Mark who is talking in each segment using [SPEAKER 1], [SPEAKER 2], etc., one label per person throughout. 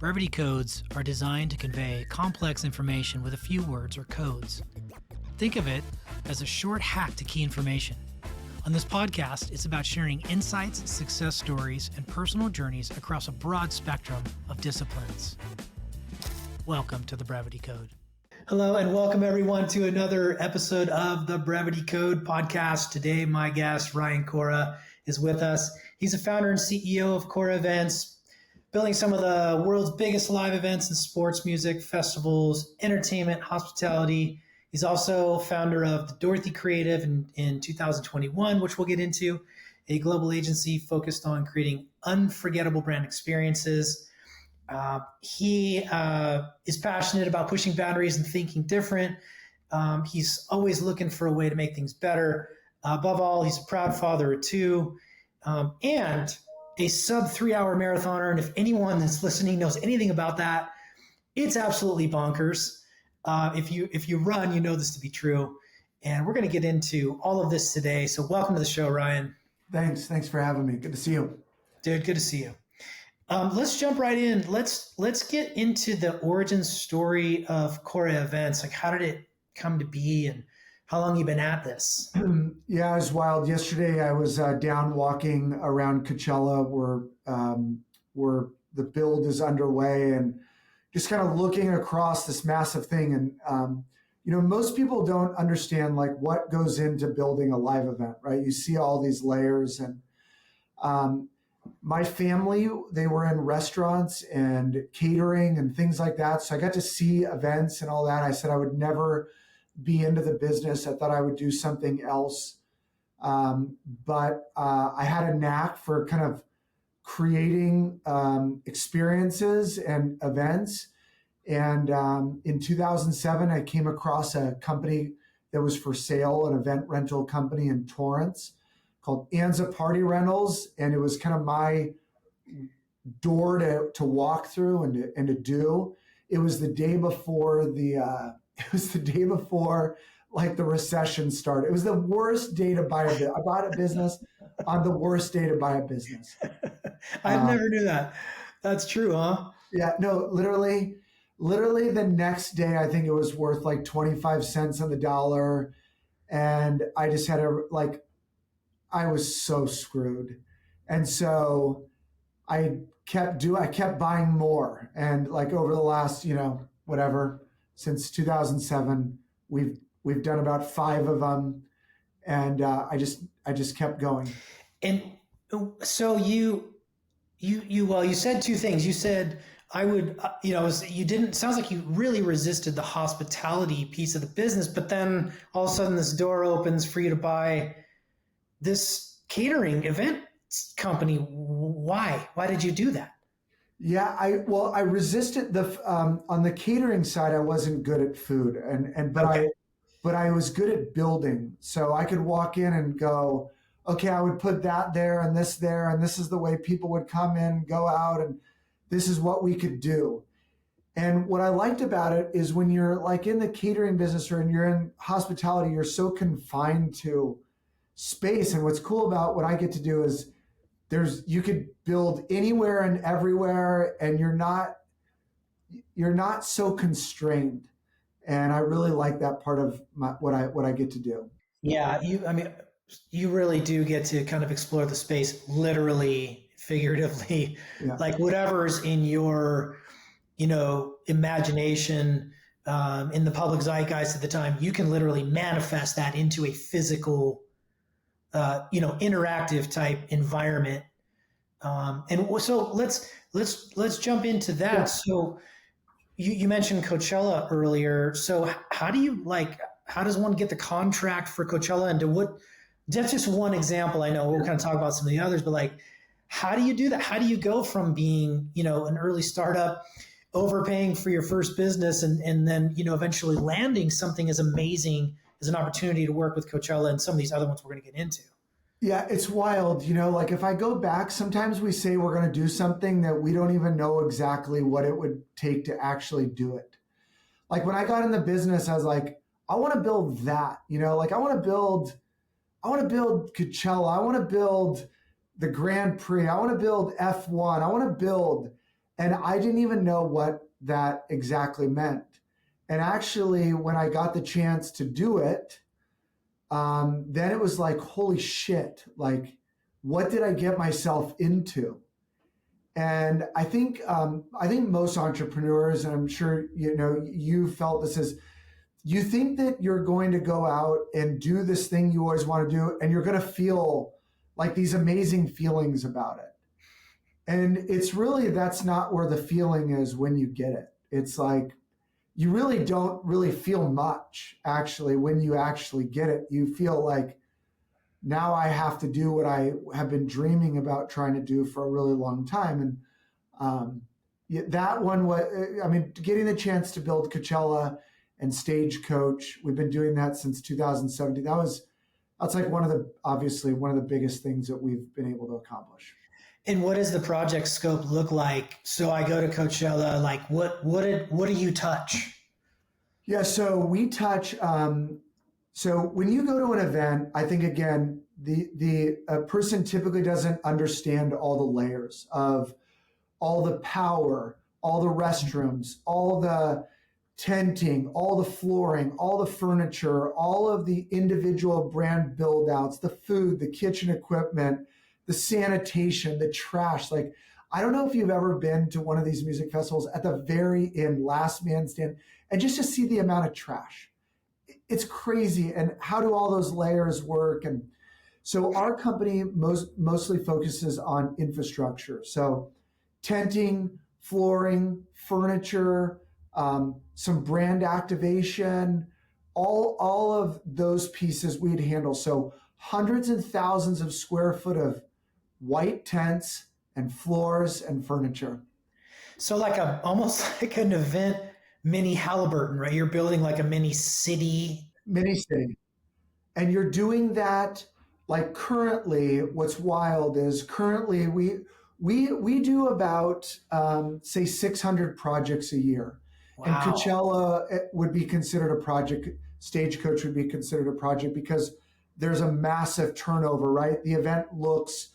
[SPEAKER 1] Brevity codes are designed to convey complex information with a few words or codes. Think of it as a short hack to key information. On this podcast, it's about sharing insights, success stories, and personal journeys across a broad spectrum of disciplines. Welcome to the Brevity Code. Hello, and welcome everyone to another episode of the Brevity Code podcast. Today, my guest, Ryan Choura, is with us. He's the founder and CEO of Choura Events, building some of the world's biggest live events in sports, music, festivals, entertainment, hospitality. He's also founder of the Dorothy Creative in 2021, which we'll get into, a global agency focused on creating unforgettable brand experiences. He is passionate about pushing boundaries and thinking different. He's always looking for a way to make things better. Above all, he's a proud father of two, and a sub 3-hour marathoner. And if anyone that's listening knows anything about that, it's absolutely bonkers. If you run, you know this to be true. And we're going to get into all of this today. So welcome to the show, Ryan.
[SPEAKER 2] Thanks for having me. Good to see you.
[SPEAKER 1] Dude, good to see you. Let's jump right in. Let's get into the origin story of Choura Events. Like, how did it come to be, and how long you been at this?
[SPEAKER 2] Yeah, it was wild. Yesterday, I was down walking around Coachella, where the build is underway, and just kind of looking across this massive thing. And most people don't understand like what goes into building a live event, right? You see all these layers, and my family, they were in restaurants and catering and things like that. So I got to see events and all that. I said I would never be into the business. I thought I would do something else. But I had a knack for kind of creating experiences and events. And in 2007, I came across a company that was for sale, an event rental company in Torrance, called Anza Party Rentals, and it was kind of my door to walk through and to do. It was the day before like the recession started. It was the worst day to buy a business. I bought a business on the worst day to buy a business.
[SPEAKER 1] I never knew that. That's true, huh?
[SPEAKER 2] Yeah, no, literally the next day, I think it was worth like 25 cents on the dollar, and I just had I was so screwed. And so I kept buying more. And like over the last, since 2007, we've done about 5 of them. And I just kept going.
[SPEAKER 1] And so you said 2 things. You said, I would, sounds like you really resisted the hospitality piece of the business, but then all of a sudden this door opens for you to buy this catering event company. Why did you do that?
[SPEAKER 2] Yeah, I resisted on the catering side. I wasn't good at food, but I was good at building. So I could walk in and go, okay, I would put that there, and this is the way people would come in, go out, and this is what we could do. And what I liked about it is when you're like in the catering business or you're in hospitality, you're so confined to space. And what's cool about what I get to do is you could build anywhere and everywhere, and you're not so constrained. And I really like that part of what I get to do.
[SPEAKER 1] Yeah, you really do get to kind of explore the space, literally, figuratively, yeah. Like whatever's in your, imagination, in the public zeitgeist at the time, you can literally manifest that into a physical, interactive type environment. And so let's jump into that. Yeah. So you mentioned Coachella earlier. So how does one get the contract for Coachella, and that's just one example. I know we'll kind of talk about some of the others, but like, how do you do that? How do you go from being, an early startup, overpaying for your first business, and then, eventually landing something as amazing as an opportunity to work with Coachella and some of these other ones we're going to get into?
[SPEAKER 2] Yeah, it's wild. Like if I go back, sometimes we say we're going to do something that we don't even know exactly what it would take to actually do it. Like when I got in the business, I was like, I want to build that, like I want to build Coachella. I want to build the Grand Prix. I want to build F1. I want to build And I didn't even know what that exactly meant. And actually, when I got the chance to do it, then it was like, holy shit, like, what did I get myself into? And I think most entrepreneurs, and I'm sure you know you felt this is, you think that you're going to go out and do this thing you always want to do, and you're going to feel like these amazing feelings about it. And it's really, that's not where the feeling is when you get it. It's like you really don't really feel much actually when you actually get it. You feel like, now I have to do what I have been dreaming about trying to do for a really long time. And that one was, I mean, getting the chance to build Coachella and Stagecoach, we've been doing that since 2017. That's like obviously one of the biggest things that we've been able to accomplish.
[SPEAKER 1] And what does the project scope look like? So I go to Coachella, like what do you touch?
[SPEAKER 2] Yeah, so we touch. So when you go to an event, I think again, the a person typically doesn't understand all the layers of all the power, all the restrooms, all the tenting, all the flooring, all the furniture, all of the individual brand build outs, the food, the kitchen equipment, the sanitation, the trash. Like, I don't know if you've ever been to one of these music festivals at the very end, last man stand, and just to see the amount of trash. It's crazy. And how do all those layers work? And so our company mostly focuses on infrastructure. So tenting, flooring, furniture, some brand activation, all of those pieces we'd handle. So hundreds and thousands of square foot of white tents and floors and furniture.
[SPEAKER 1] So like almost like an event mini Halliburton, right? You're building like a mini city.
[SPEAKER 2] Mini city. And you're doing that, like, currently, what's wild is currently we do about say 600 projects a year. And
[SPEAKER 1] Wow.
[SPEAKER 2] Coachella would be considered a project, Stagecoach would be considered a project because there's a massive turnover, right? The event looks,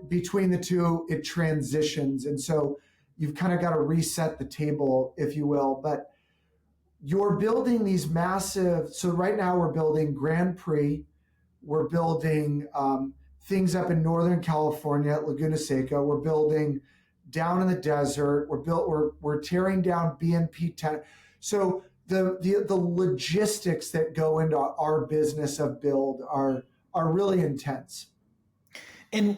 [SPEAKER 2] between the two, it transitions. And so you've kind of got to reset the table, if you will. But you're building these massive, so right now we're building Grand Prix, we're building things up in Northern California at Laguna Seca, we're building down in the desert, we're tearing down BNP 10. So the logistics that go into our business of build are really intense.
[SPEAKER 1] And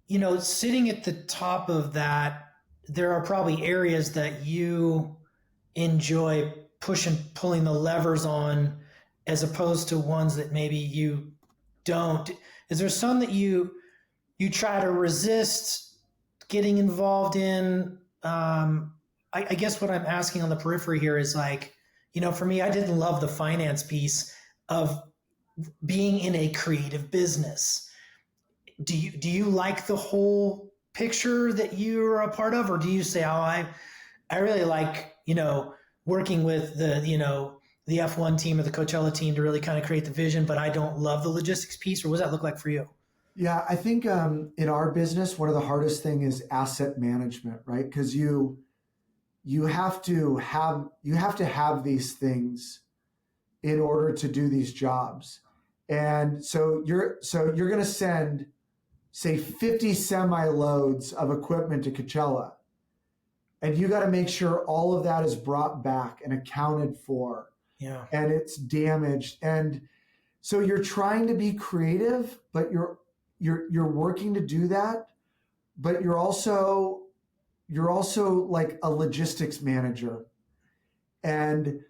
[SPEAKER 1] you know, sitting at the top of that, there are probably areas that you enjoy pulling the levers on as opposed to ones that maybe you don't. Is there some that you try to resist getting involved in? I guess what I'm asking on the periphery here is like, you know, for me, I didn't love the finance piece of being in a creative business. Do you like the whole picture that you're a part of, or do you say, oh, I really like, you know, working with the F1 team or the Coachella team to really kind of create the vision, but I don't love the logistics piece? Or what does that look like for you?
[SPEAKER 2] Yeah, I think in our business, one of the hardest thing is asset management, right? Because you have to have these things in order to do these jobs. And so you're going to send, say, 50 semi loads of equipment to Coachella, and you got to make sure all of that is brought back and accounted for.
[SPEAKER 1] Yeah.
[SPEAKER 2] And it's damaged. And so you're trying to be creative, but you're working to do that, but you're also like a logistics manager. And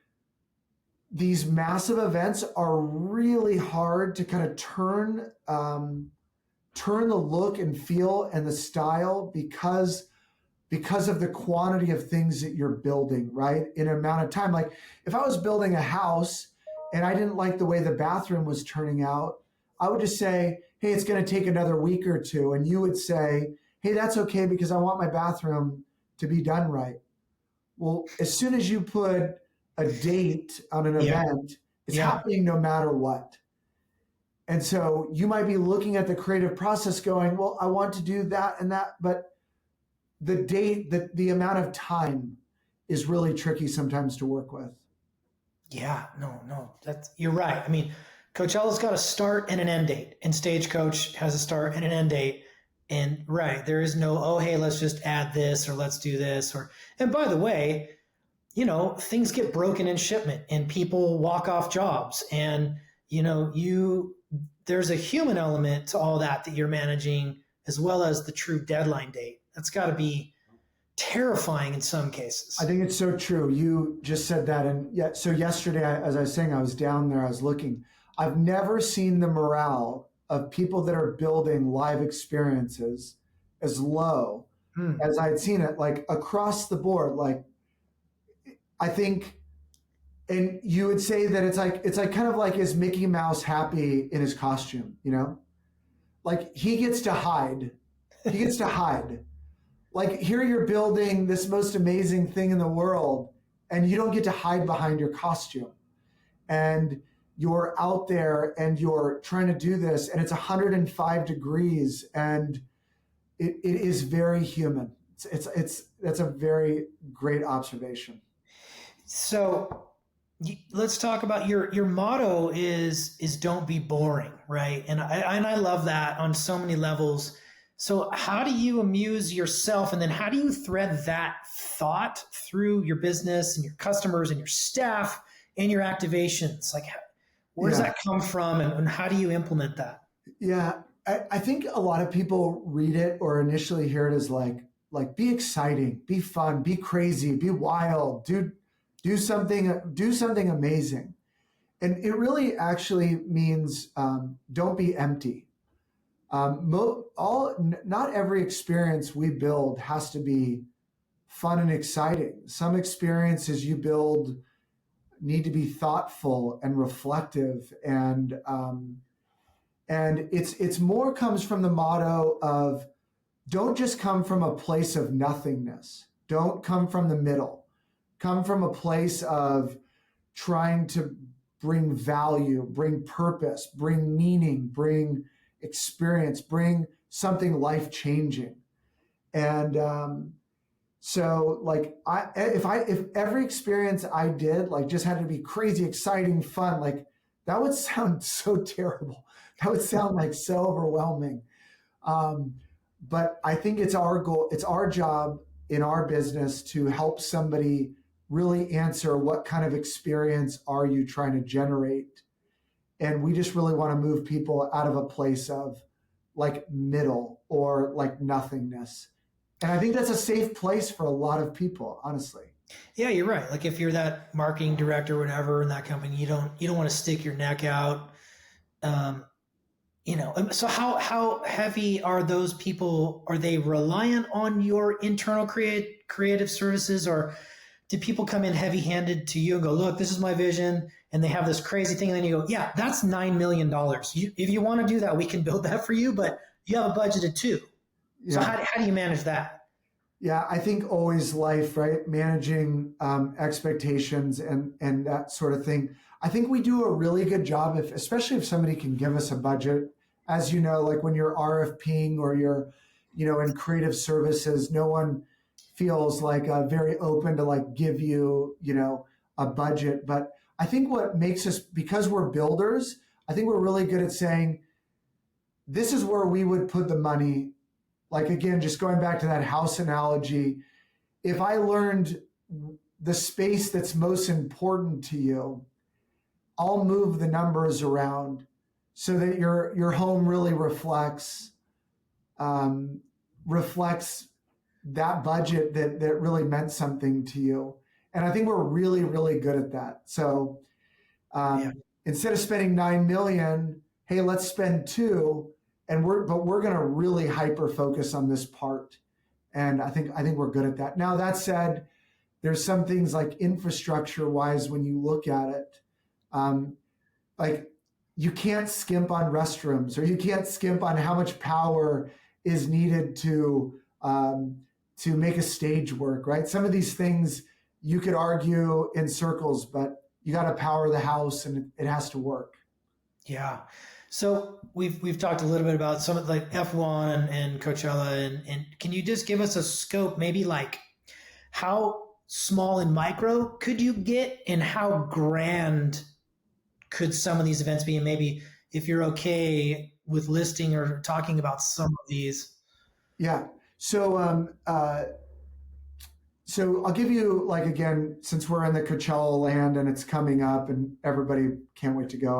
[SPEAKER 2] these massive events are really hard to kind of turn the look and feel and the style because of the quantity of things that you're building, right? In an amount of time. Like, if I was building a house and I didn't like the way the bathroom was turning out, I would just say, hey, it's going to take another week or two. And you would say, hey, that's okay because I want my bathroom to be done right. Well, as soon as you put a date on an event, it's happening no matter what. And so you might be looking at the creative process going, well, I want to do that and that, but the amount of time is really tricky sometimes to work with.
[SPEAKER 1] Yeah, no, you're right. I mean, Coachella's got a start and an end date, and Stagecoach has a start and an end date. And right, there is no, oh, hey, let's just add this or let's do this. And by the way, things get broken in shipment and people walk off jobs. And, there's a human element to all that you're managing, as well as the true deadline date. That's got to be terrifying in some cases.
[SPEAKER 2] I think it's so true. You just said that. And yeah, so yesterday, as I was saying, I was down there, I was looking. I've never seen the morale of people that are building live experiences as low as I'd seen it, like across the board. Like, I think, and you would say that it's like kind of like, is Mickey Mouse happy in his costume? Like he gets to hide. He gets to hide. Like here you're building this most amazing thing in the world, and you don't get to hide behind your costume. And you're out there and you're trying to do this, and it's 105 degrees, and it is very human. That's a very great observation.
[SPEAKER 1] So let's talk about your motto is don't be boring, right? And I love that on so many levels. So how do you amuse yourself, and then how do you thread that thought through your business and your customers and your staff and your activations? Like, where does that come from, and how do you implement that?
[SPEAKER 2] Yeah, I think a lot of people read it or initially hear it as like be exciting, be fun, be crazy, be wild, do something amazing. And it really actually means don't be empty. Not every experience we build has to be fun and exciting. Some experiences you build need to be thoughtful and reflective, and it's more comes from the motto of don't just come from a place of nothingness. Don't come from the middle. Come from a place of trying to bring value, bring purpose, bring meaning, bring experience, bring something life-changing. And so like if every experience I did like just had to be crazy, exciting, fun, like that would sound so terrible. That would sound like so overwhelming. But I think it's our goal, it's our job in our business to help somebody really answer what kind of experience are you trying to generate. And we just really want to move people out of a place of like middle or like nothingness. And I think that's a safe place for a lot of people, honestly.
[SPEAKER 1] Yeah, you're right. Like if you're that marketing director or whatever in that company, you don't want to stick your neck out. So how heavy are those people? Are they reliant on your internal creative services, or do people come in heavy handed to you and go, look, this is my vision, and they have this crazy thing, and then you go, yeah, that's $9 million. If you want to do that, we can build that for you, but you have a budget of $2 million. Yeah. So how do you manage that?
[SPEAKER 2] Yeah, I think always life, right? Managing expectations and that sort of thing. I think we do a really good job, especially if somebody can give us a budget. As you know, like when you're RFPing or you're, in creative services, no one feels like very open to like give you, a budget. But I think what makes us, because we're builders, I think we're really good at saying, this is where we would put the money. Like, again, just going back to that house analogy, if I learned the space that's most important to you, I'll move the numbers around so that your home really reflects that budget that really meant something to you. And I think we're really, really good at that. So instead of spending 9 million, hey, let's spend 2. But we're going to really hyper focus on this part. And I think we're good at that. Now, that said, there's some things like infrastructure wise, when you look at it, like you can't skimp on restrooms, or you can't skimp on how much power is needed to make a stage work, right? Some of these things you could argue in circles, but you got to power the house and it has to work.
[SPEAKER 1] Yeah. So we've talked a little bit about some of like F1 and Coachella, and can you just give us a scope, maybe like how small and micro could you get, and how grand could some of these events be? And maybe if you're okay with listing or talking about some of these.
[SPEAKER 2] Yeah. So, so I'll give you like again, since we're in the Coachella land and it's coming up, and everybody can't wait to go.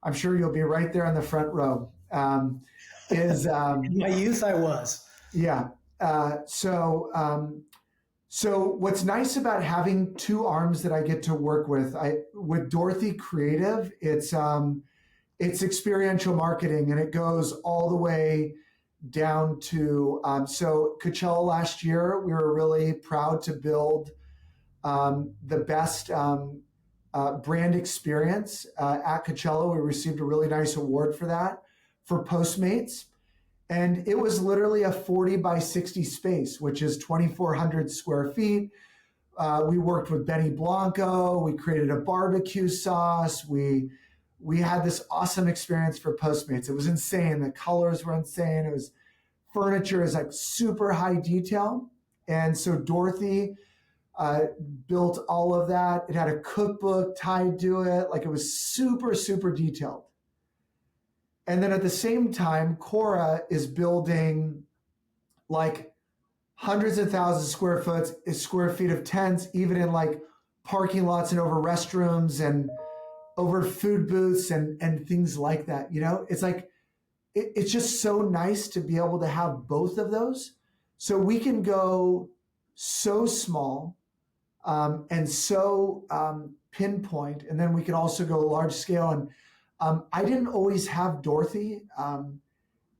[SPEAKER 2] I'm sure you'll be right there in the front row. Is
[SPEAKER 1] In my youth, I was.
[SPEAKER 2] Yeah. So what's nice about having two arms that I get to work with, I with Dorothy Creative, it's experiential marketing, and it goes all the way down to so Coachella last year. We were really proud to build the best brand experience at Coachella. We received a really nice award for that for Postmates. And it was literally a 40 by 60 space, which is 2,400 square feet. We worked with Benny Blanco. We created a barbecue sauce. We had this awesome experience for Postmates. It was insane. The colors were insane. It was furniture is like super high detail. And so Dorothy built all of that. It had a cookbook tied to it. Like it was super, super detailed. And then at the same time, Choura is building like hundreds of thousands of square feet of tents, even in like parking lots and over restrooms and over food booths and things like that. You know, it's like, it's just so nice to be able to have both of those. So we can go so small and so pinpoint, and then we can also go large scale. And I didn't always have Dorothy,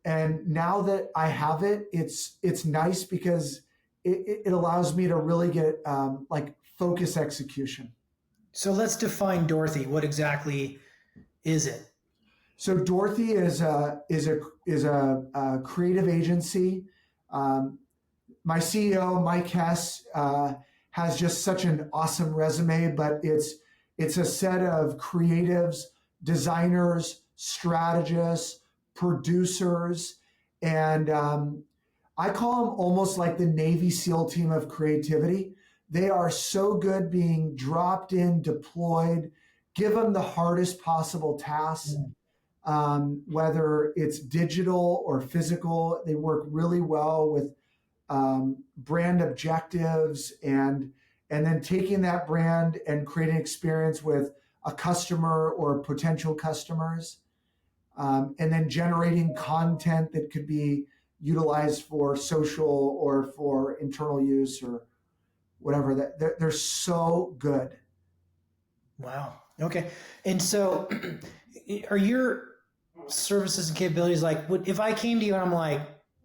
[SPEAKER 2] and now that I have it, it's nice because it allows me to really get like focus execution.
[SPEAKER 1] So let's define Dorothy. What exactly is it?
[SPEAKER 2] So Dorothy is a creative agency. My CEO Mike Hess has just such an awesome resume, but it's a set of creatives, designers, strategists, producers, and I call them almost like the Navy SEAL team of creativity. They are so good being dropped in, deployed, give them the hardest possible tasks, whether it's digital or physical. They work really well with brand objectives, and then taking that brand and creating experience with a customer or potential customers, and then generating content that could be utilized for social or for internal use or whatever. That they're so good.
[SPEAKER 1] Wow. Okay. And so are your services and capabilities like, if I came to you and I'm like,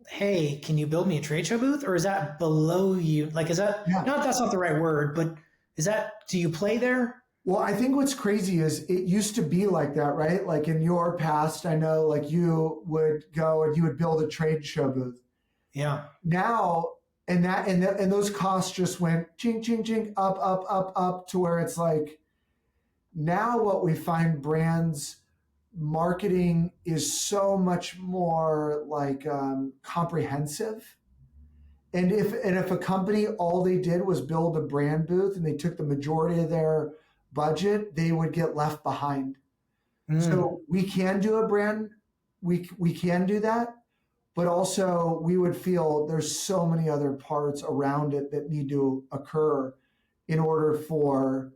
[SPEAKER 1] hey, can you build me a trade show booth? Or is that below you? Like, is that,
[SPEAKER 2] Yeah.
[SPEAKER 1] not that's not the right word, but is that, do you play there?
[SPEAKER 2] Well, I think what's crazy is it used to be like that, right? Like in your past, I know like you would go and you would build a trade show booth.
[SPEAKER 1] Yeah.
[SPEAKER 2] Now, and those costs just went ching, ching, ching, up to where it's like now what we find brands marketing is so much more like comprehensive. And if a company all they did was build a brand booth and they took the majority of their budget, they would get left behind. So we can do a brand, we can do that, but also we would feel there's so many other parts around it that need to occur in order for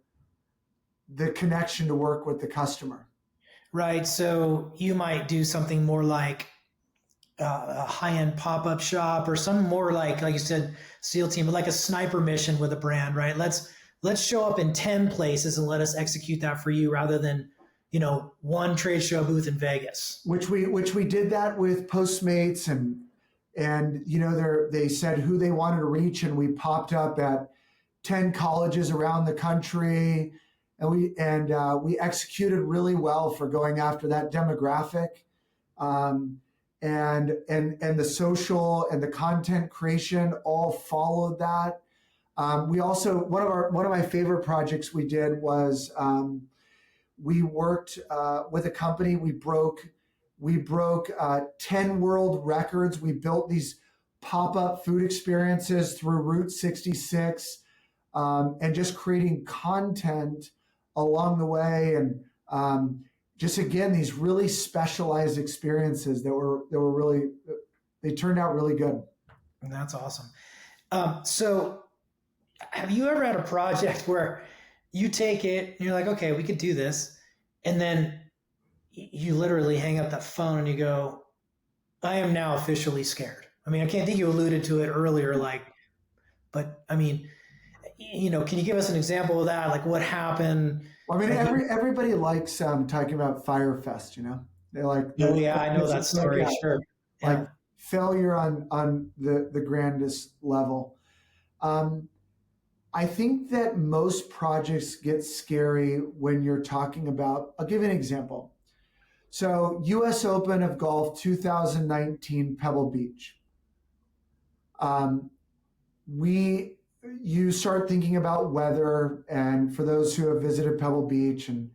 [SPEAKER 2] the connection to work with the customer.
[SPEAKER 1] Right. So you might do something more like a high-end pop-up shop, or some more like you said, SEAL team, like a sniper mission with a brand, right? Let's show up in 10 places and let us execute that for you, rather than, one trade show booth in Vegas.
[SPEAKER 2] Which we did that with Postmates, and they said who they wanted to reach, and we popped up at 10 colleges around the country, and we executed really well for going after that demographic. And the social and the content creation all followed that. We also one of my favorite projects we did was We worked with a company. We broke 10 world records. We built these pop-up food experiences through Route 66, and just creating content along the way. And just again, these really specialized experiences that were really, they turned out really good.
[SPEAKER 1] And that's awesome. So have you ever had a project where you take it and you're like, okay, we could do this, and then you literally hang up that phone and you go, I am now officially scared? I mean, I can't think you alluded to it earlier, but I mean, can you give us an example of that? Like what happened?
[SPEAKER 2] Well, I mean, everybody likes talking about Firefest, They like,
[SPEAKER 1] oh yeah, I know that story.
[SPEAKER 2] Like,
[SPEAKER 1] sure.
[SPEAKER 2] Yeah.
[SPEAKER 1] Like
[SPEAKER 2] failure on the grandest level. I think that most projects get scary when you're talking about, I'll give you an example. So US Open of Golf 2019, Pebble Beach. You start thinking about weather, and for those who have visited Pebble Beach, and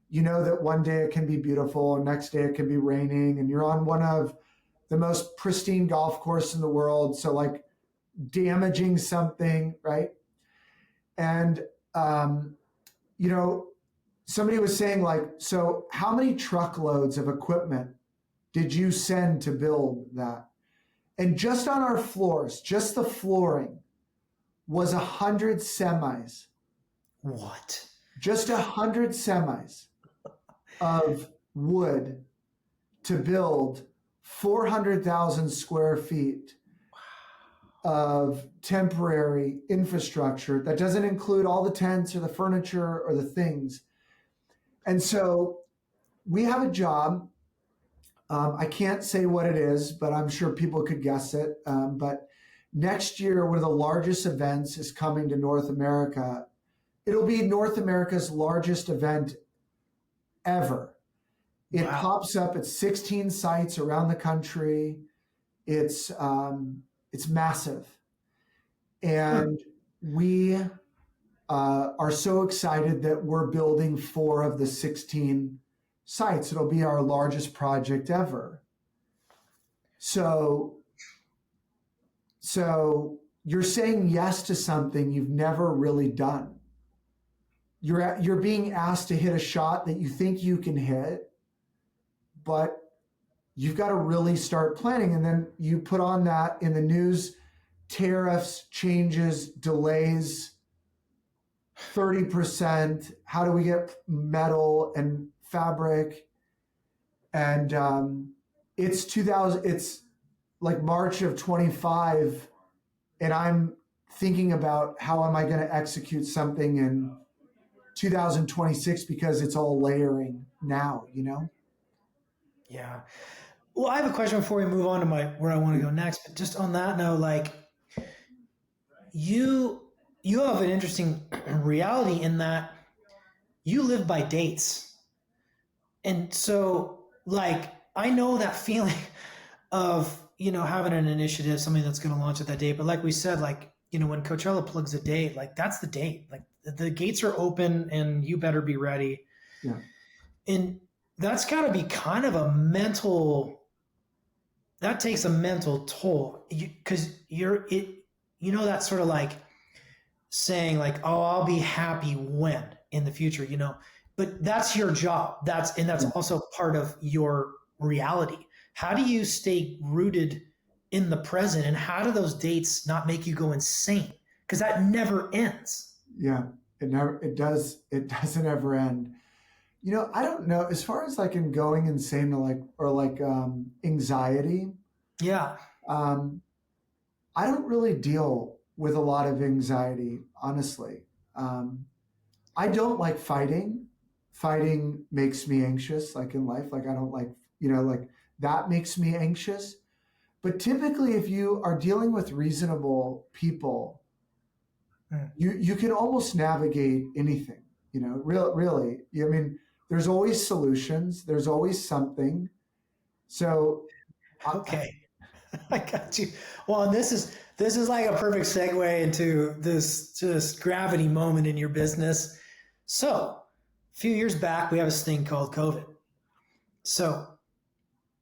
[SPEAKER 2] you know that one day it can be beautiful and next day it can be raining, and you're on one of the most pristine golf course in the world. So like damaging something, right? And, somebody was saying like, so how many truckloads of equipment did you send to build that? And just on our floors, just the flooring was 100 semis.
[SPEAKER 1] what?
[SPEAKER 2] Just 100 semis of wood to build 400,000 square feet of temporary infrastructure. That doesn't include all the tents or the furniture or the things. And so we have a job. I can't say what it is, but I'm sure people could guess it. But next year, one of the largest events is coming to North America. It'll be North America's largest event ever. It pops up at 16 sites around the country. It's massive. And we are so excited that we're building 4 of the 16 sites. It'll be our largest project ever. So you're saying yes to something you've never really done. You're being asked to hit a shot that you think you can hit, but you've got to really start planning. And then you put on that in the news, tariffs, changes, delays, 30%. How do we get metal and fabric? And it's like March of 25, and I'm thinking about how am I going to execute something in 2026 because it's all layering now,
[SPEAKER 1] Yeah. Well, I have a question before we move on to where I want to go next. But just on that note, like you have an interesting reality in that you live by dates. And so like I know that feeling of, having an initiative, something that's going to launch at that date. But like we said, like, when Coachella plugs a date, like that's the date. Like the gates are open and you better be ready.
[SPEAKER 2] Yeah.
[SPEAKER 1] And that's got to be kind of that takes a mental toll, because that's sort of like saying like, oh, I'll be happy when in the future, but that's your job. That's also part of your reality. How do you stay rooted in the present, and how do those dates not make you go insane? Because that never ends.
[SPEAKER 2] Yeah, it doesn't ever end. I don't know, as far as like in going insane or anxiety.
[SPEAKER 1] Yeah.
[SPEAKER 2] I don't really deal with a lot of anxiety, honestly. I don't like fighting. Fighting makes me anxious, like in life. Like I don't like, like that makes me anxious. But typically, if you are dealing with reasonable people, you can almost navigate anything, really. I mean, there's always solutions. There's always something. So.
[SPEAKER 1] Okay. I got you. Well, and this is like a perfect segue into this just gravity moment in your business. So few years back, we have this thing called COVID. So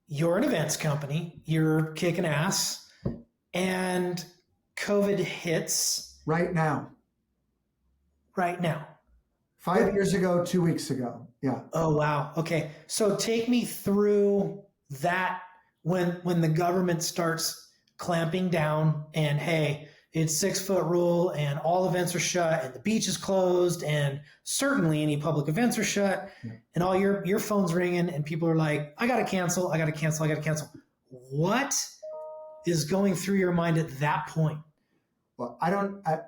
[SPEAKER 1] you're an events company, you're kicking ass, and COVID hits
[SPEAKER 2] Right now.
[SPEAKER 1] right now.
[SPEAKER 2] 5 years ago, 2 weeks ago. Yeah.
[SPEAKER 1] Oh, wow. Okay. So take me through that when the government starts clamping down and, hey, it's 6 foot rule and all events are shut and the beach is closed and certainly any public events are shut, and all your phone's ringing and people are like, I got to cancel. What is going through your mind at that point?
[SPEAKER 2] Well,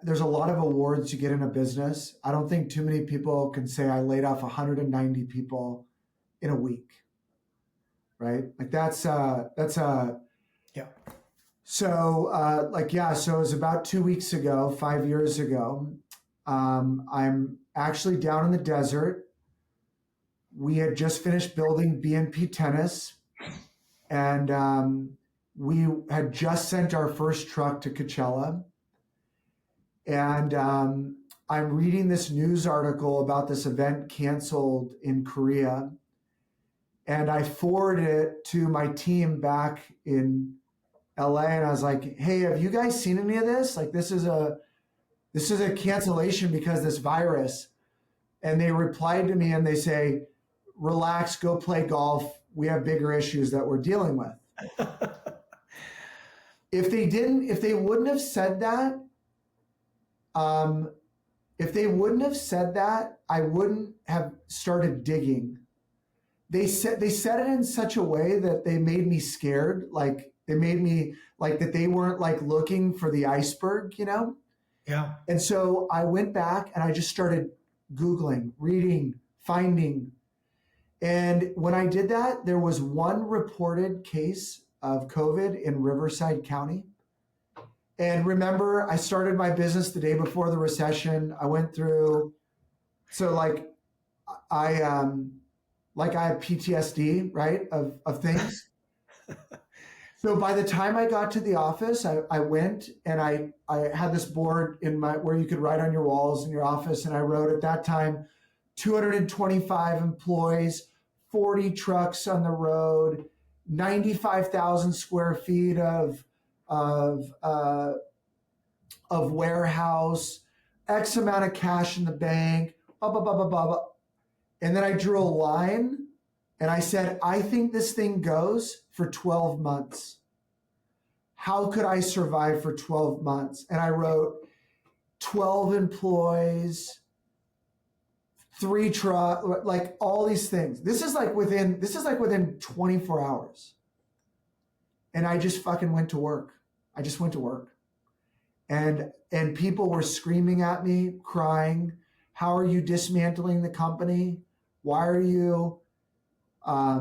[SPEAKER 2] there's a lot of awards you get in a business. I don't think too many people can say I laid off 190 people in a week, right? Like that's
[SPEAKER 1] Yeah.
[SPEAKER 2] So so it was about 2 weeks ago, 5 years ago. I'm actually down in the desert. We had just finished building BNP Tennis, and we had just sent our first truck to Coachella. And I'm reading this news article about this event canceled in Korea. And I forwarded it to my team back in LA, and I was like, hey, have you guys seen any of this? Like, this is a cancellation because of this virus. And they replied to me and they say, relax, go play golf. We have bigger issues that we're dealing with. If they wouldn't have said that, I wouldn't have started digging. They said it in such a way that they made me scared. Like, they made me like that they weren't like looking for the iceberg, you know?
[SPEAKER 1] Yeah.
[SPEAKER 2] And so I went back and I just started Googling, reading, finding. And when I did that, there was one reported case of COVID in Riverside County. And remember, I started my business the day before the recession. I went through, so I have PTSD, right, of things. So by the time I got to the office, I went and I had this board where you could write on your walls in your office. And I wrote at that time, 225 employees, 40 trucks on the road, 95,000 square feet of warehouse, X amount of cash in the bank, blah, blah, blah, blah, blah, blah. And then I drew a line and I said, I think this thing goes for 12 months. How could I survive for 12 months? And I wrote 12 employees, 3 trucks, like all these things. This is like within 24 hours. And I just fucking went to work. I just went to work. And people were screaming at me, crying, how are you dismantling the company? Why are you, I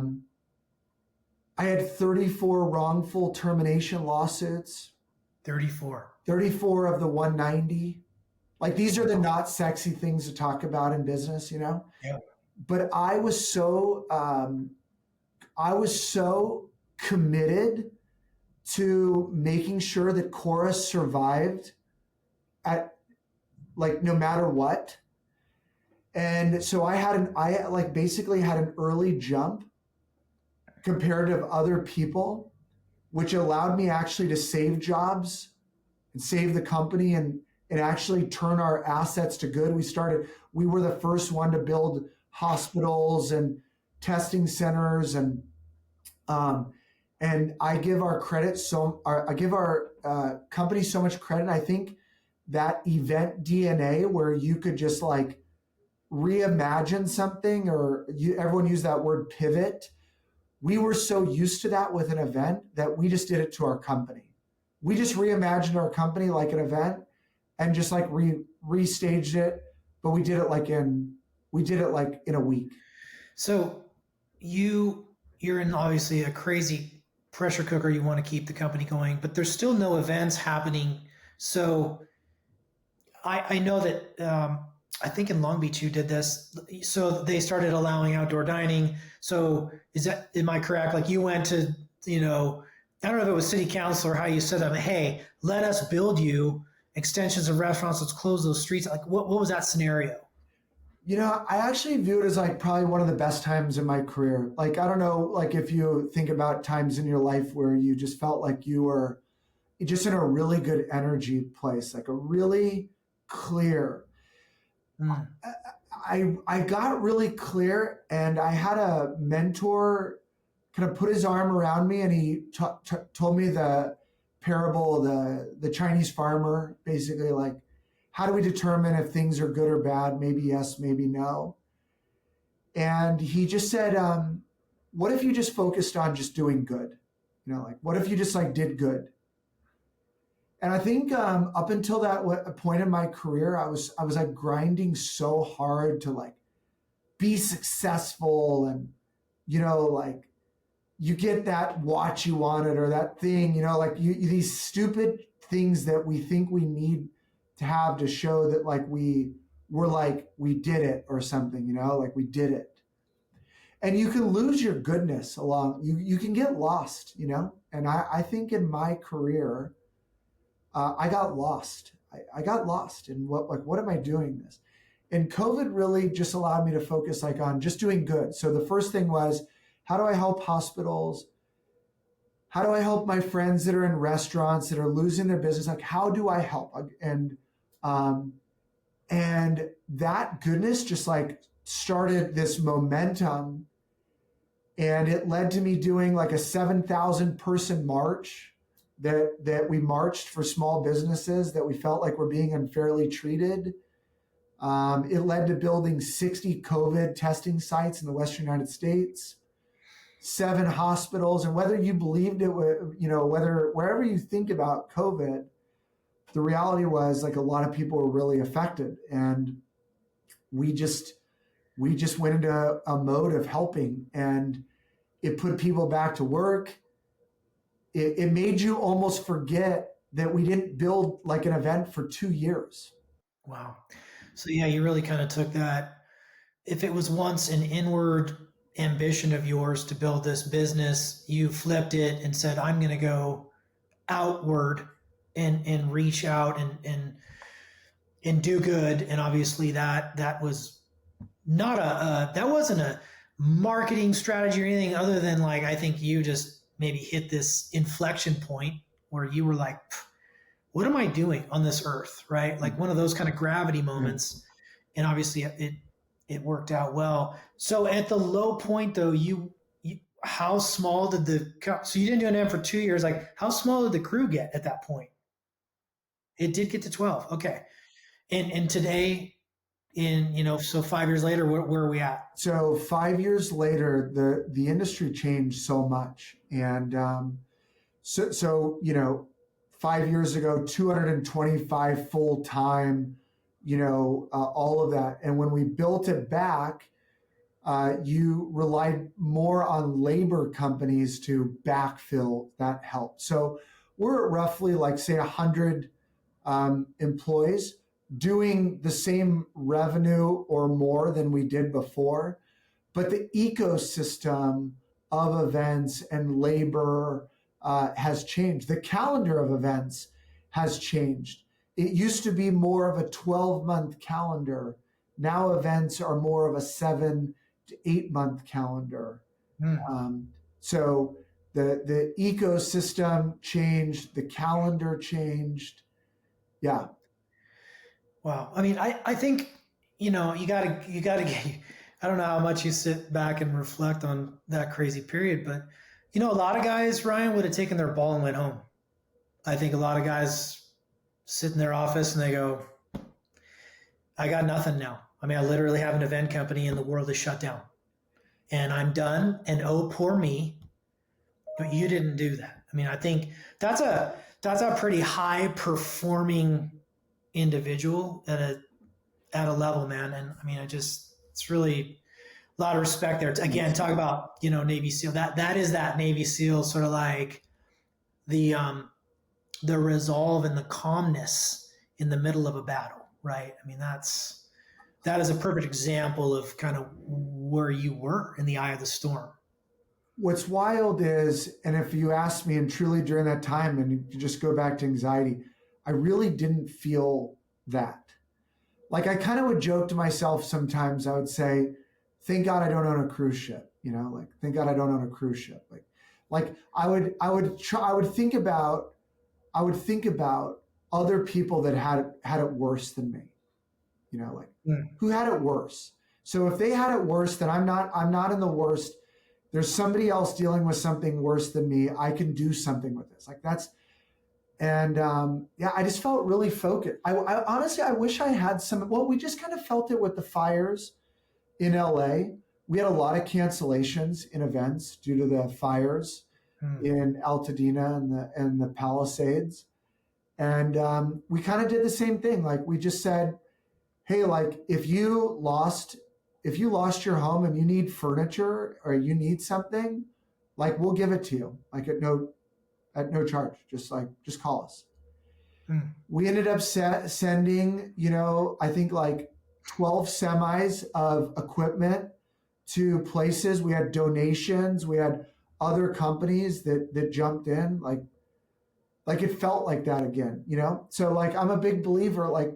[SPEAKER 2] had 34 wrongful termination lawsuits.
[SPEAKER 1] 34
[SPEAKER 2] of the 190. Like, these are the not sexy things to talk about in business, you know?
[SPEAKER 1] Yeah.
[SPEAKER 2] But I was so committed to making sure that Choura survived at, like, no matter what. And so I basically had an early jump compared to other people, which allowed me actually to save jobs and save the company and actually turn our assets to good. We were the first one to build hospitals and testing centers, and I give our company so much credit. I think that event DNA where you could just like reimagine something, or everyone used that word pivot. We were so used to that with an event that we just did it to our company. We just reimagined our company like an event and just like restaged it, but we did it like in a week.
[SPEAKER 1] So you're in obviously a crazy pressure cooker. You want to keep the company going, but there's still no events happening. So I know that I think in Long Beach you did this. So they started allowing outdoor dining. So am I correct? Like, you went to, I don't know if it was city council or how you said that, but hey, let us build you extensions of restaurants. Let's close those streets. Like, what was that scenario?
[SPEAKER 2] I actually view it as like probably one of the best times in my career. Like, I don't know, like if you think about times in your life where you just felt like you were just in a really good energy place, like a really clear.
[SPEAKER 1] Mm.
[SPEAKER 2] I got really clear, and I had a mentor kind of put his arm around me, and he told me the parable, the Chinese farmer, basically like, how do we determine if things are good or bad? Maybe yes, maybe no. And he just said, what if you just focused on just doing good? Like what if you just like did good? And I think up until that point in my career, I was like grinding so hard to like be successful, and like you get that watch you wanted or that thing, like these stupid things that we think we need to have to show that like we did it or something, like we did it. And you can lose your goodness along. You can get lost, And I think in my career, I got lost. I got lost in what am I doing this? And COVID really just allowed me to focus like on just doing good. So the first thing was, how do I help hospitals? How do I help my friends that are in restaurants that are losing their business? Like, how do I help? Um, and that goodness just like started this momentum, and it led to me doing like a 7,000 person march that we marched for small businesses that we felt like were being unfairly treated. It led to building 60 COVID testing sites in the Western United States, 7 hospitals. And whether you believed it, wherever you think about COVID, the reality was like a lot of people were really affected. And we just went into a mode of helping, and it put people back to work. It made you almost forget that we didn't build like an event for 2 years.
[SPEAKER 1] Wow. So yeah, you really kind of took that. If it was once an inward ambition of yours to build this business, you flipped it and said, I'm going to go outward and reach out and do good. And obviously that was not that wasn't a marketing strategy or anything other than like, I think you just maybe hit this inflection point where you were like, what am I doing on this earth? Right. Like one of those kind of gravity moments. And obviously it worked out well. So at the low point though, how small did so you didn't do an event for 2 years. Like how small did the crew get at that point? It did get to 12. Okay. And today so 5 years later, where are we at?
[SPEAKER 2] So 5 years later, the industry changed so much. And so 5 years ago, 225 full time, all of that. And when we built it back, you relied more on labor companies to backfill that help. So we're at roughly like say 100 employees doing the same revenue or more than we did before. But the ecosystem of events and labor has changed. The calendar of events has changed. It used to be more of a 12-month calendar. Now events are more of a 7 to 8 month calendar. So the ecosystem changed, the calendar changed. Yeah.
[SPEAKER 1] Wow. I mean, I think, you gotta get, I don't know how much you sit back and reflect on that crazy period, but a lot of guys, Ryan, would have taken their ball and went home. I think a lot of guys sit in their office and they go, I got nothing now. I mean, I literally have an event company and the world is shut down and I'm done. And oh, poor me. But you didn't do that. I mean, I think that's a pretty high performing individual at a level, man. And I mean, it's really a lot of respect there. Again, talk about, Navy SEAL. That is that Navy SEAL sort of like the resolve and the calmness in the middle of a battle, right? I mean, that is a perfect example of kind of where you were in the eye of the storm.
[SPEAKER 2] What's wild is, and if you ask me, and truly during that time, and you just go back to anxiety, I really didn't feel that. like I kind of would joke to myself sometimes. I would say, "Thank God I don't own a cruise ship." You know, like thank God I don't own a cruise ship. Like I would think about other people that had it worse than me. You know, like
[SPEAKER 1] Mm.
[SPEAKER 2] who had it worse. So if they had it worse, then I'm not in the worst. There's somebody else dealing with something worse than me. I can do something with this. Like that's and yeah, I just felt really focused. I honestly, I wish I had some. Well, we just kind of felt it with the fires in LA. We had a lot of cancellations in events due to the fires
[SPEAKER 1] Mm.
[SPEAKER 2] in Altadena and the Palisades, and we kind of did the same thing. Like we just said, hey, like if you lost your home and you need furniture or you need something, like we'll give it to you, like at no charge. Just call us.
[SPEAKER 1] Mm.
[SPEAKER 2] We ended up sending, I think like 12 semis of equipment to places. We had donations. We had other companies that jumped in. Like it felt like that again. So like I'm a big believer. Like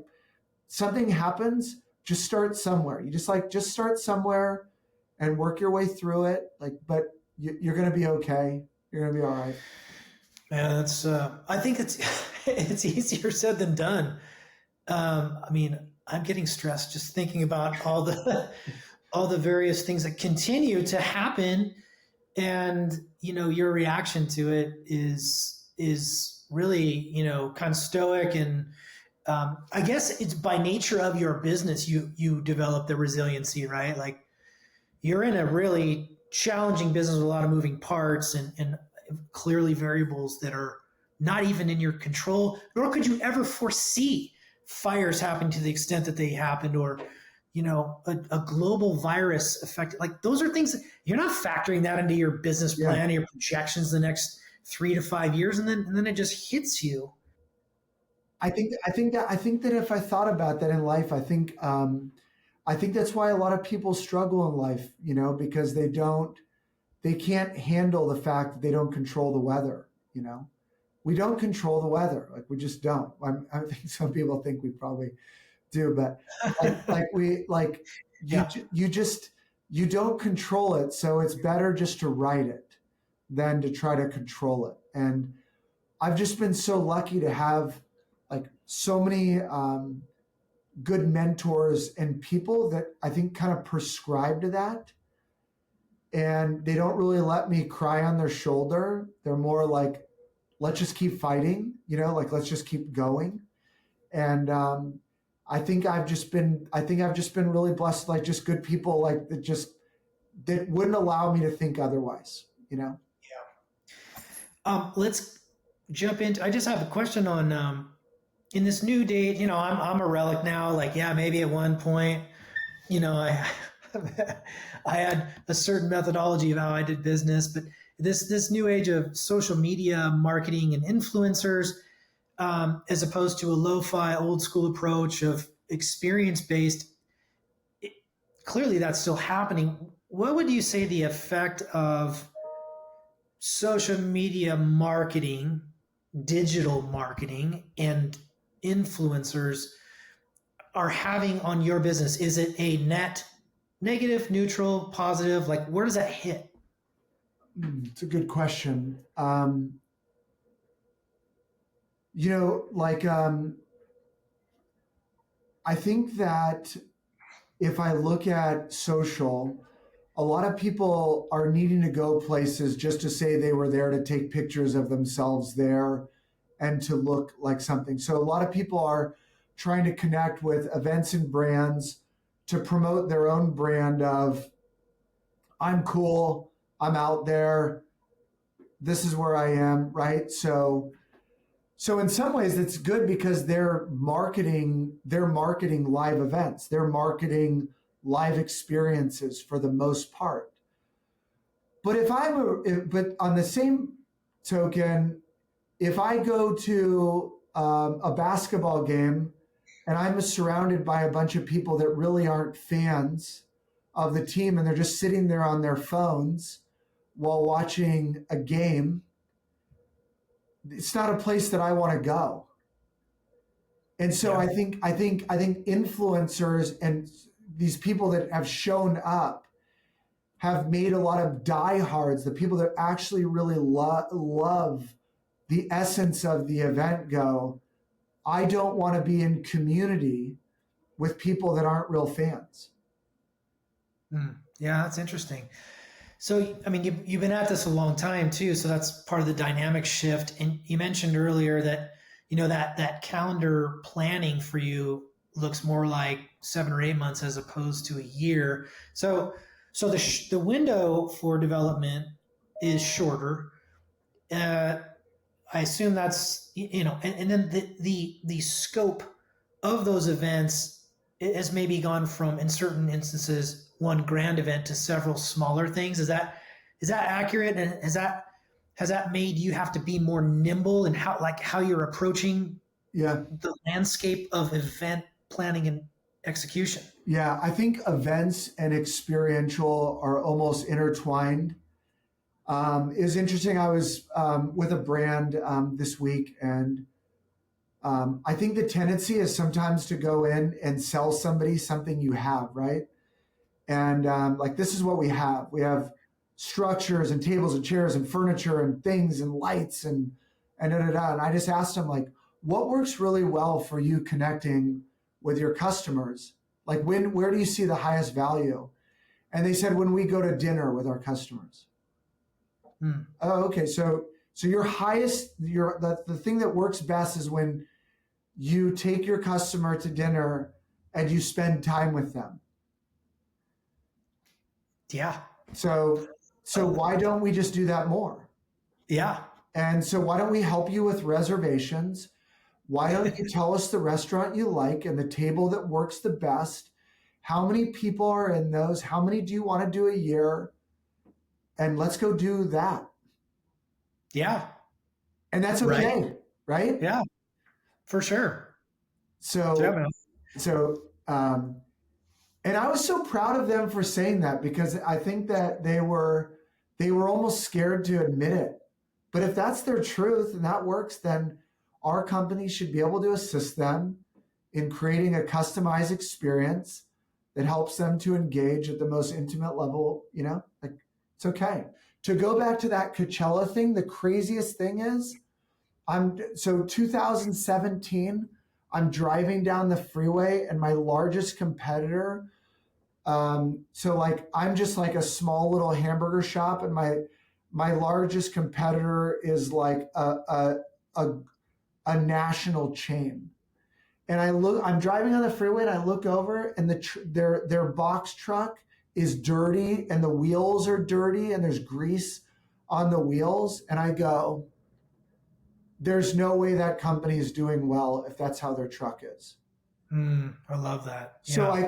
[SPEAKER 2] something happens, just start somewhere. You just start somewhere and work your way through it. Like, but you're gonna be okay. You're gonna be all right.
[SPEAKER 1] Man, that's. I think it's it's easier said than done. I mean, I'm getting stressed just thinking about all the all the various things that continue to happen, and your reaction to it is really kind of stoic, and I guess it's by nature of your business you develop the resiliency, right? Like you're in a really challenging business with a lot of moving parts and clearly variables that are not even in your control, nor could you ever foresee fires happening to the extent that they happened, or a global virus effect. Like those are things that you're not factoring that into your business
[SPEAKER 2] Yeah.
[SPEAKER 1] plan, your projections the next 3 to 5 years, and then it just hits you.
[SPEAKER 2] I think that if I thought about that in life, I think that's why a lot of people struggle in life, because they can't handle the fact that they don't control the weather. We don't control the weather, like we just don't. I think some people think we probably do, but like we like
[SPEAKER 1] Yeah.
[SPEAKER 2] you don't control it, so it's better just to write it than to try to control it. And I've just been so lucky to have like so many good mentors and people that I think kind of prescribe to that. And they don't really let me cry on their shoulder. They're more like, let's just keep fighting, like let's just keep going. And I think I've just been really blessed, like just good people like that wouldn't allow me to think otherwise.
[SPEAKER 1] Let's jump into. I just have a question on in this new date. I'm a relic now. Like, yeah, maybe at one point, I I had a certain methodology of how I did business, but this new age of social media marketing and influencers, as opposed to a lo-fi old school approach of experience based, clearly that's still happening. What would you say the effect of social media marketing, digital marketing, and influencers are having on your business? Is it a net negative, neutral, positive? Like, where does that hit?
[SPEAKER 2] It's a good question. Like I think that if I look at social, a lot of people are needing to go places just to say they were there to take pictures of themselves there and to look like something. So a lot of people are trying to connect with events and brands to promote their own brand of I'm cool, I'm out there, this is where I am, right? So in some ways it's good because they're marketing live events. They're marketing live experiences for the most part. But on the same token, if I go to a basketball game and I'm surrounded by a bunch of people that really aren't fans of the team and they're just sitting there on their phones while watching a game, it's not a place that I want to go. And so
[SPEAKER 1] Yeah.
[SPEAKER 2] I think influencers and these people that have shown up have made a lot of diehards, the people that actually really love the essence of the event, go, I don't want to be in community with people that aren't real fans.
[SPEAKER 1] Yeah, that's interesting. So, I mean, you've been at this a long time too, so that's part of the dynamic shift. And you mentioned earlier that, that calendar planning for you looks more like 7 or 8 months as opposed to a year. So the window for development is shorter. Uh, I assume that's, and then the scope of those events has maybe gone from, in certain instances, one grand event to several smaller things. Is that accurate? And has that made you have to be more nimble in how you're approaching
[SPEAKER 2] Yeah.
[SPEAKER 1] the landscape of event planning and execution?
[SPEAKER 2] Yeah. I think events and experiential are almost intertwined. Is interesting. I was with a brand this week, and I think the tendency is sometimes to go in and sell somebody something you have, right? And like, this is what we have. We have structures and tables and chairs and furniture and things and lights and da da da. And I just asked them, like, what works really well for you connecting with your customers? Like, where do you see the highest value? And they said, when we go to dinner with our customers. Oh, okay. So your highest, the thing that works best is when you take your customer to dinner and you spend time with them.
[SPEAKER 1] Yeah.
[SPEAKER 2] So why don't we just do that more?
[SPEAKER 1] Yeah.
[SPEAKER 2] And so why don't we help you with reservations? Why don't you tell us the restaurant you like and the table that works the best? How many people are in those? How many do you want to do a year? And let's go do that.
[SPEAKER 1] Yeah.
[SPEAKER 2] And that's
[SPEAKER 1] Right.
[SPEAKER 2] okay, right?
[SPEAKER 1] Yeah, for sure. Yeah,
[SPEAKER 2] So
[SPEAKER 1] man.
[SPEAKER 2] so and I was so proud of them for saying that, because I think that they were almost scared to admit it. But if that's their truth and that works, then our company should be able to assist them in creating a customized experience that helps them to engage at the most intimate level, like, it's okay. To go back to that Coachella thing, the craziest thing is, 2017, I'm driving down the freeway and my largest competitor, so like, I'm just like a small little hamburger shop, and my largest competitor is like a, a national chain. And I'm driving on the freeway and I look over, and their box truck is dirty and the wheels are dirty and there's grease on the wheels. And I go, there's no way that company is doing well if that's how their truck is.
[SPEAKER 1] I love that.
[SPEAKER 2] So
[SPEAKER 1] Yeah.
[SPEAKER 2] I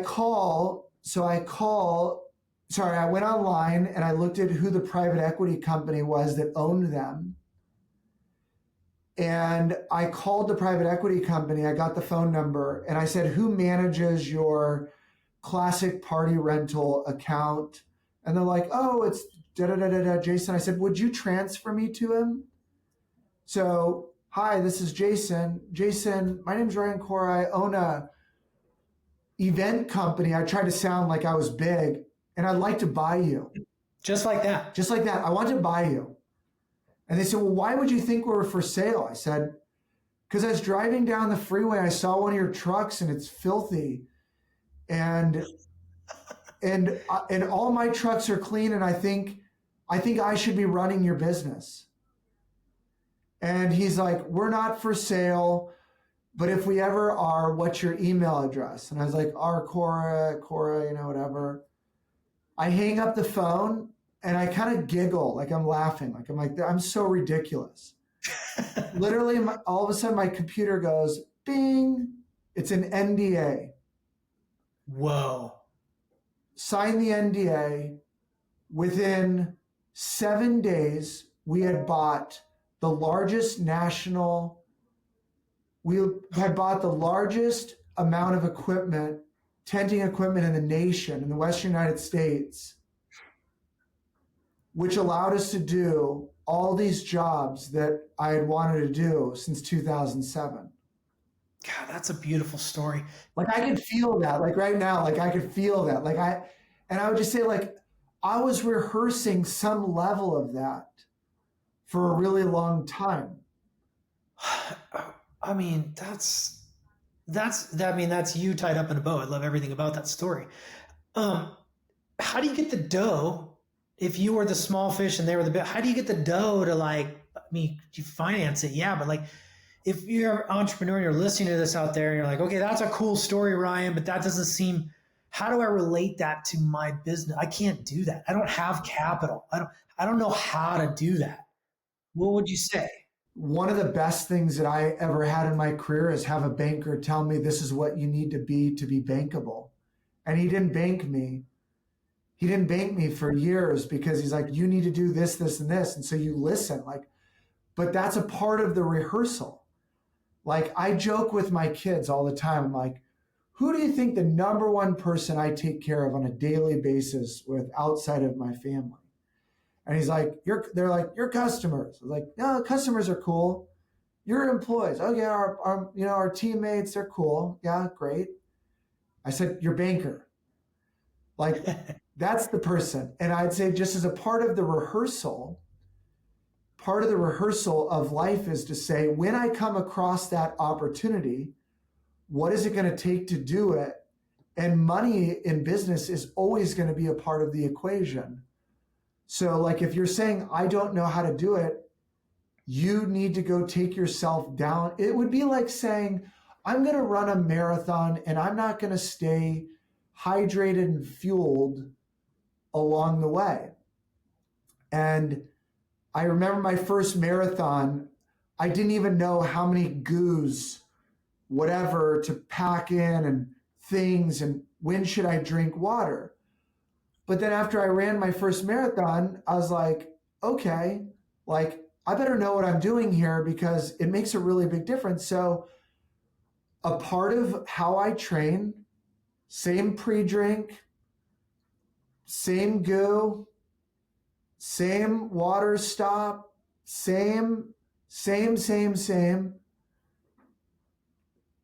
[SPEAKER 2] went online and I looked at who the private equity company was that owned them. And I called the private equity company. I got the phone number and I said, who manages your classic party rental account? And they're like, oh, it's da da da da da, Jason. I said, would you transfer me to him? So, hi, this is Jason. Jason, my name's Ryan Choura. I own a event company. I tried to sound like I was big, and I'd like to buy you.
[SPEAKER 1] Just like that.
[SPEAKER 2] Just like that. I want to buy you. And they said, well, why would you think we were for sale? I said, because I was driving down the freeway. I saw one of your trucks and it's filthy. And all my trucks are clean. And I think I should be running your business. And he's like, we're not for sale, but if we ever are, what's your email address? And I was like, Choura, whatever. I hang up the phone and I kind of giggle, like I'm laughing, like I'm so ridiculous. Literally, all of a sudden, my computer goes, bing. It's an NDA.
[SPEAKER 1] Whoa. Sign
[SPEAKER 2] the NDA. Within 7 days, we had bought the largest amount of equipment, tenting equipment in the nation, in the Western United States, which allowed us to do all these jobs that I had wanted to do since 2007.
[SPEAKER 1] God, that's a beautiful story.
[SPEAKER 2] Like I could feel that, like right now, like I could feel that. And I would just say, like, I was rehearsing some level of that for a really long time.
[SPEAKER 1] I mean, that's you tied up in a bow. I love everything about that story. Um, how do you get the dough if you were the small fish and they were the big? How do you get the dough to like? I mean, you finance it, yeah, but like, if you're an entrepreneur and you're listening to this out there and you're like, okay, that's a cool story, Ryan, but that doesn't seem. How do I relate that to my business? I can't do that. I don't have capital. I don't know how to do that. What would you say?
[SPEAKER 2] One of the best things that I ever had in my career is have a banker tell me this is what you need to be bankable. And he didn't bank me. He didn't bank me for years because he's like, you need to do this, this, and this. And so you listen, like, but that's a part of the rehearsal. Like I joke with my kids all the time. I'm like, who do you think the number one person I take care of on a daily basis with outside of my family? And he's like, they're like, your customers. I was like, no, customers are cool. Your employees. Oh yeah, our teammates, they're cool. Yeah, great. I said, your banker. Like that's the person. And I'd say just as a part of the rehearsal, part of the rehearsal of life is to say, when I come across that opportunity, what is it going to take to do it? And money in business is always going to be a part of the equation. So, like, if you're saying, I don't know how to do it, you need to go take yourself down. It would be like saying, I'm going to run a marathon and I'm not going to stay hydrated and fueled along the way. And I remember my first marathon, I didn't even know how many goos, whatever, to pack in and things and when should I drink water. But then after I ran my first marathon, I was like, okay, like I better know what I'm doing here because it makes a really big difference. So a part of how I train, same pre-drink, same goo, same water stop, same.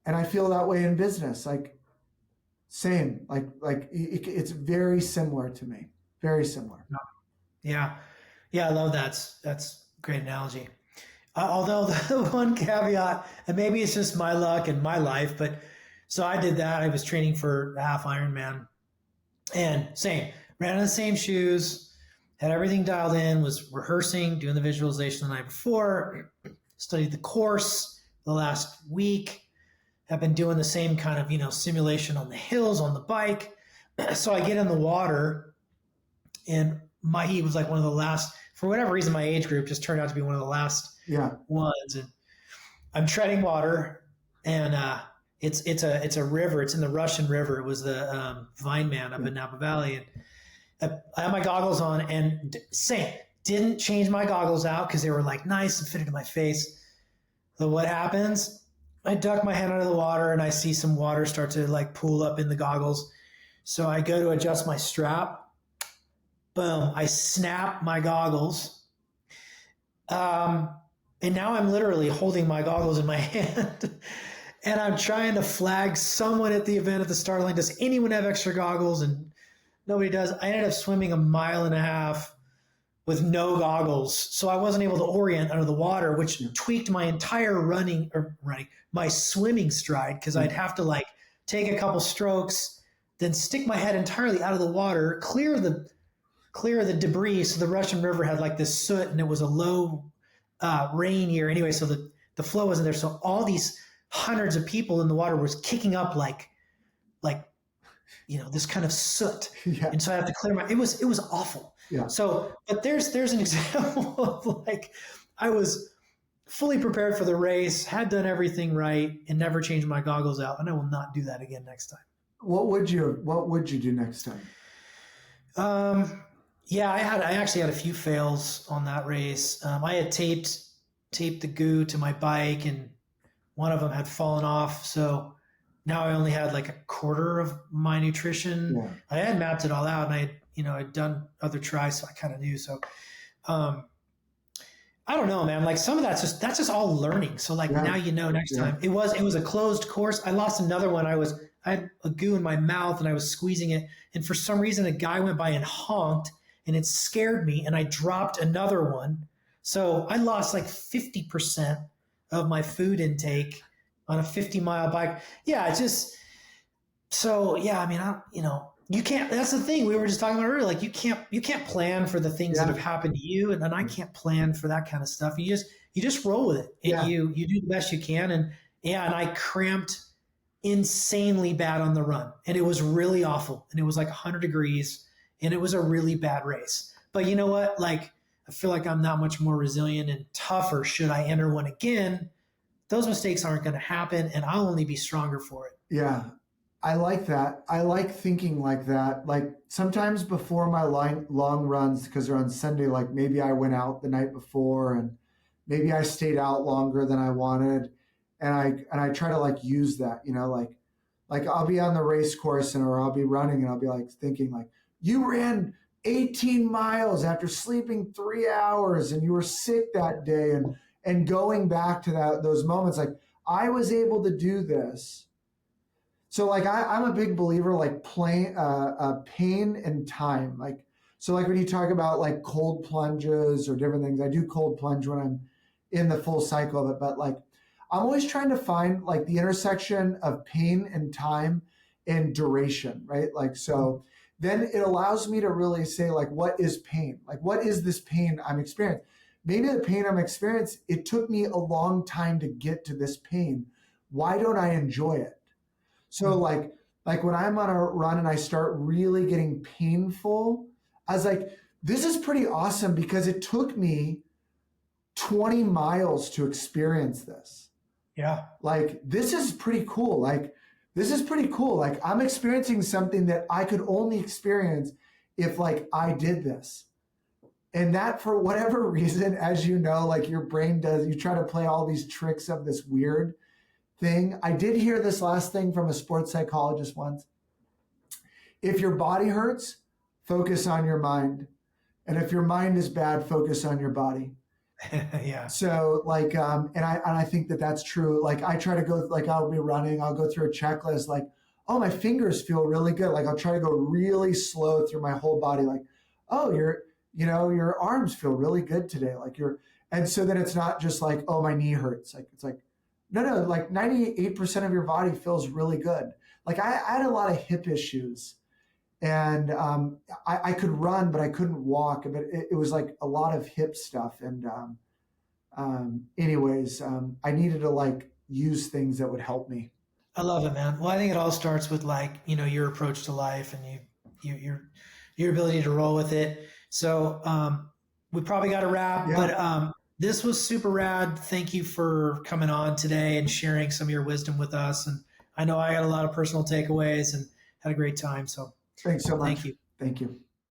[SPEAKER 2] And I feel that way in business. Like same, it's very similar to me. Very similar.
[SPEAKER 1] Yeah. Yeah, I love that. That's a great analogy. Although the one caveat, and maybe it's just my luck and my life, but so I did that. I was training for half Ironman and same, ran in the same shoes, had everything dialed in, was rehearsing, doing the visualization the night before, studied the course the last week, have been doing the same kind of, simulation on the hills, on the bike. So I get in the water and my heat was like one of the last, for whatever reason, my age group just turned out to be one of the last ones. And I'm treading water and it's a river. It's in the Russian River. It was the Vineman up in Napa Valley. And I had my goggles on and didn't change my goggles out because they were like nice and fitted to my face. So what happens? I duck my head under the water and I see some water start to like pool up in the goggles. So I go to adjust my strap. Boom, I snap my goggles. And now I'm literally holding my goggles in my hand and I'm trying to flag someone at the event at the start line. Does anyone have extra goggles? And nobody does. I ended up swimming 1.5 miles with no goggles. So I wasn't able to orient under the water, which tweaked my entire my swimming stride because I'd have to like take a couple strokes, then stick my head entirely out of the water, clear the debris. So the Russian River had like this soot and it was a low rain year anyway. So the flow wasn't there. So all these hundreds of people in the water was kicking up like this kind of soot. Yeah. And so I had to clear it was awful.
[SPEAKER 2] Yeah.
[SPEAKER 1] So, but there's an example of like, I was fully prepared for the race, had done everything right and never changed my goggles out. And I will not do that again next time.
[SPEAKER 2] What would you do next time?
[SPEAKER 1] Yeah, I actually had a few fails on that race. I had taped the goo to my bike and one of them had fallen off. So now I only had like a quarter of my nutrition. Yeah. I had mapped it all out and I'd done other tries. So I kind of knew. So, I don't know, man. Like some of that's just all learning. So like
[SPEAKER 2] Yeah.
[SPEAKER 1] now you know next
[SPEAKER 2] Yeah.
[SPEAKER 1] time. It was a closed course. I lost another one. I had a goo in my mouth and I was squeezing it. And for some reason a guy went by and honked and it scared me and I dropped another one. So I lost like 50% of my food intake on a 50-mile bike. Yeah, it's just so yeah, I mean, you can't. That's the thing we were just talking about earlier. Like you can't plan for the things that have
[SPEAKER 2] Yeah.
[SPEAKER 1] happened to you, and then I can't plan for that kind of stuff. You just roll with it, and
[SPEAKER 2] Yeah.
[SPEAKER 1] you do the best you can. And yeah, and I cramped insanely bad on the run, and it was really awful, and it was like 100 degrees, and it was a really bad race. But you know what? Like I feel like I'm that much more resilient and tougher should I enter one again. Those mistakes aren't going to happen, and I'll only be stronger for it.
[SPEAKER 2] Yeah. I like that. I like thinking like that. Like sometimes before my long runs, because they're on Sunday, like maybe I went out the night before and maybe I stayed out longer than I wanted. And I try to like use that, like I'll be on the race course or I'll be running and I'll be like thinking like, you ran 18 miles after sleeping 3 hours and you were sick that day and going back to those moments, like I was able to do this. So like I'm a big believer like pain and time. Like so like when you talk about like cold plunges or different things, I do cold plunge when I'm in the full cycle of it. But like I'm always trying to find like the intersection of pain and time and duration, right? Like so then it allows me to really say like what is pain? Like what is this pain I'm experiencing? Maybe the pain I'm experiencing, it took me a long time to get to this pain. Why don't I enjoy it? So like when I'm on a run and I start really getting painful, I was like, this is pretty awesome because it took me 20 miles to experience this.
[SPEAKER 1] Yeah.
[SPEAKER 2] Like this is pretty cool. Like this is pretty cool. Like I'm experiencing something that I could only experience if like I did this. And that for whatever reason, as you know, like your brain does, you try to play all these tricks of this weird thing. I did hear this last thing from a sports psychologist once. If your body hurts, focus on your mind. And if your mind is bad, focus on your body.
[SPEAKER 1] Yeah.
[SPEAKER 2] So like, and I think that that's true. Like I try to go, like I'll be running, I'll go through a checklist like, oh, my fingers feel really good. Like I'll try to go really slow through my whole body. Like, oh, your arms feel really good today. And so then it's not just like, oh, my knee hurts. Like, it's like, no, like 98% of your body feels really good. Like I had a lot of hip issues and I could run, but I couldn't walk. But it was like a lot of hip stuff. And anyways, I needed to like use things that would help me.
[SPEAKER 1] I love it, man. Well, I think it all starts with like, your approach to life and your ability to roll with it. So, we probably got to wrap,
[SPEAKER 2] Yeah.
[SPEAKER 1] but, this was super rad. Thank you for coming on today and sharing some of your wisdom with us. And I know I got a lot of personal takeaways and had a great time. So
[SPEAKER 2] Thanks so much.
[SPEAKER 1] thank you.
[SPEAKER 2] Thank you.